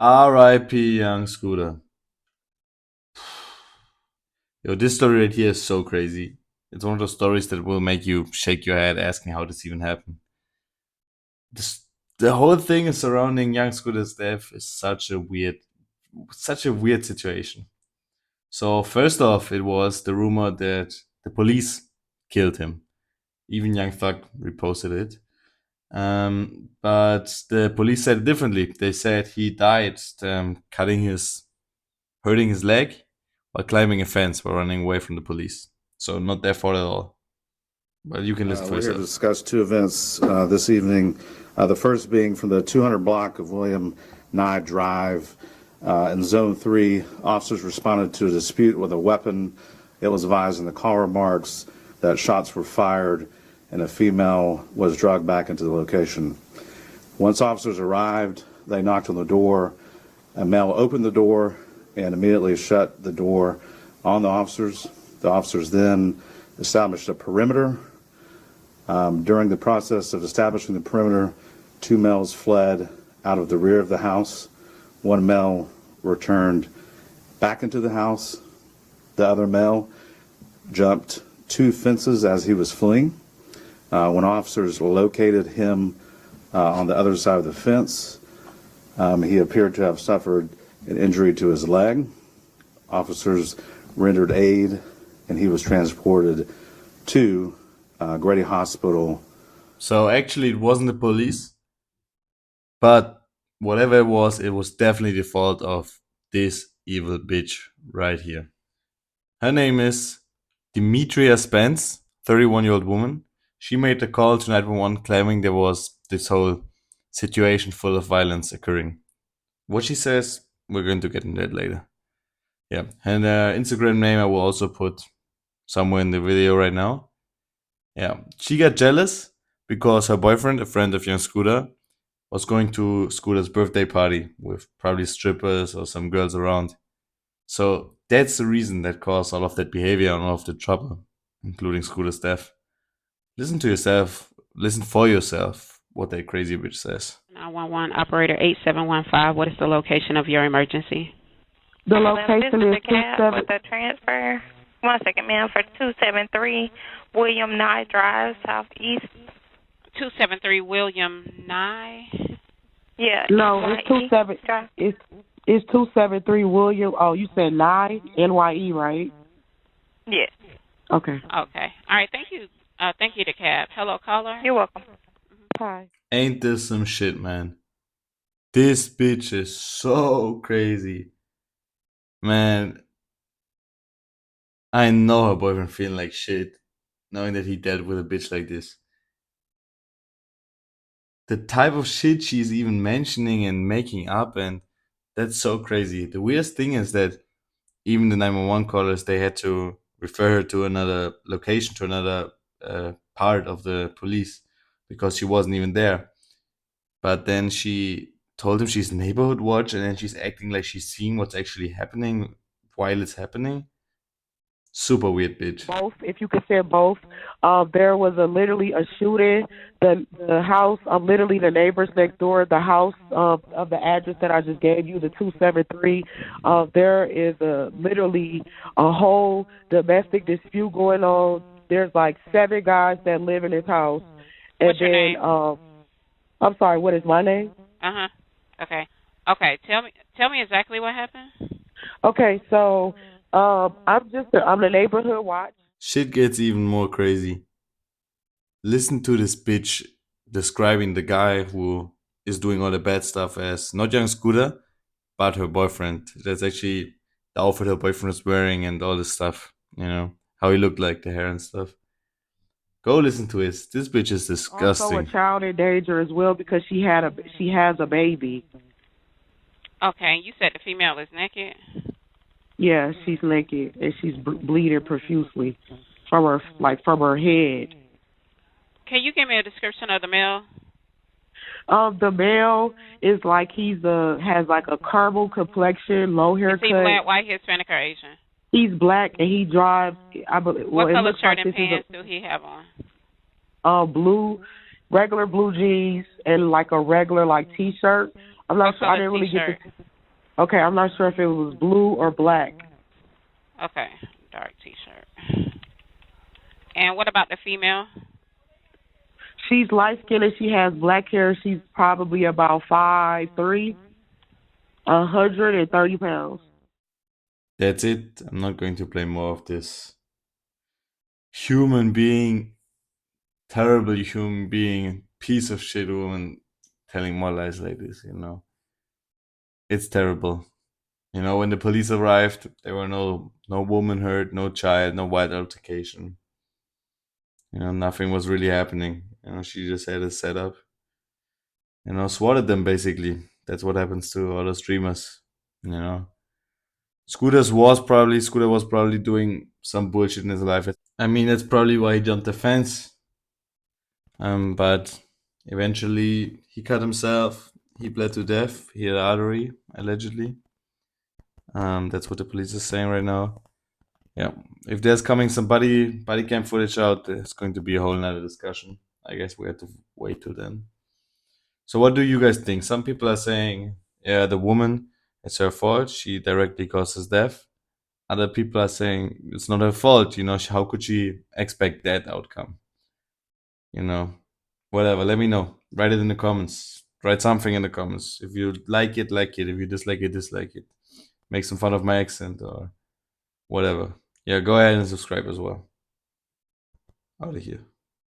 R.I.P. Young Scooter. Yo, this story right here is so crazy. It's one of those stories that will make you shake your head asking how this even happened. This, the whole thing surrounding Young Scooter's death is such a weird situation. So first off, it was the rumor that the police killed him. Even Young Thug reposted it. But the police said it differently. They said he died hurting his leg while climbing a fence while running away from the police. So not their fault at all. But you can listen for We're here to yourself. discuss two events this evening. The first being from the 200 block of William Nye Drive in Zone 3. Officers responded to a dispute with a weapon. It was advised in the call remarks that shots were fired and a female was dragged back into the location. Once officers arrived, they knocked on the door. A male opened the door and immediately shut the door on the officers. The officers then established a perimeter. During the process of establishing the perimeter, two males fled out of the rear of the house. One male returned back into the house. The other male jumped two fences as he was fleeing. When officers located him on the other side of the fence, he appeared to have suffered an injury to his leg. Officers rendered aid, and he was transported to Grady Hospital. So actually, it wasn't the police, but whatever it was definitely the fault of this evil bitch right here. Her name is Demetria Spence, 31-year-old woman. She made the call to 911 claiming there was this whole situation full of violence occurring. What she says, we're going to get into that later. Yeah, and Instagram name I will also put somewhere in the video right now. Yeah, she got jealous because her boyfriend, a friend of young Scooter, was going to Scooter's birthday party with probably strippers or some girls around. So that's the reason that caused all of that behavior and all of the trouble, including Scooter's death. Listen to yourself. Listen for yourself what that crazy bitch says. 911 operator 8715. What is the location of your emergency? The This location is is the cab 27. with the transfer. 1 second, ma'am, for 273 William Nye Drive, Southeast. 273 William Nye. Yeah, No, it's NYE 27. Drive. It's 273 William. Oh, you said Nye NYE, right? Yes, Okay. Okay. All right. Thank you. Thank you to cab. Hello, caller. you're welcome. Hi. Ain't this some shit, man? This bitch is so crazy. Man, I know her boyfriend feeling like shit, knowing that he dealt with a bitch like this. The type of shit she's even mentioning and making up, and that's so crazy. The weirdest thing is that even the 911 callers, they had to refer her to another location, to another part of the police, because she wasn't even there. But then she told him she's neighborhood watch, and then she's acting like she's seeing what's actually happening while it's happening. Super weird bitch. Both, if you could say both. There was literally a shooting. The house, literally the neighbors next door, the house of the address that I just gave you, the 273. There is literally a whole domestic dispute going on. There's like 7 guys that live in this house. And What's your then, name? I'm sorry, what is my name? Uh huh. Okay. Okay. Tell me exactly what happened. Okay, so I'm the neighborhood watch. Shit gets even more crazy. Listen to this bitch describing the guy who is doing all the bad stuff as not young Scooter, but her boyfriend. That's actually the outfit her boyfriend was wearing and all this stuff. You know, how he looked like, the hair and stuff. Go listen to it. This bitch is Also a disgusting. child in danger as well because she has a baby. Okay. You said the female is naked. Yeah, she's naked and she's bleeding profusely from her head. Can you give me a description of the male? The male is like has like a caramel complexion, low Is he haircut. black, white, Hispanic, or Asian? He's black and he drives. What It color looks shirt like and this is pants do he have on? regular blue jeans and like a regular like t-shirt. I'm not What sure. I color didn't really t-shirt? get Okay, I'm not sure if it was blue or black. Okay, dark T-shirt. And what about the female? She's light skinned and she has black hair. She's probably about 5'3", 130 pounds. That's it. I'm not going to play more of this. Human being, terrible human being, piece of shit woman telling more lies like this, you know. It's terrible. You know, when the police arrived, there were no woman hurt, no child, no wild altercation. You know, nothing was really happening. You know, she just had a setup. You know, swatted them basically. That's what happens to other streamers. You know, Scooter was probably doing some bullshit in his life. I mean, that's probably why he jumped the fence. But eventually he cut himself. He bled to death. He had artery, allegedly. That's what the police is saying right now. Yeah, if there's coming some body cam footage out, there's going to be a whole nother discussion. I guess we have to wait till then. So what do you guys think? Some people are saying, yeah, the woman, it's her fault. She directly caused his death. Other people are saying it's not her fault. You know, how could she expect that outcome? You know, whatever. Let me know. Write it in the comments. Write something in the comments. If you like it, like it. If you dislike it, dislike it. Make some fun of my accent or whatever. Yeah, go ahead and subscribe as well. Out of here.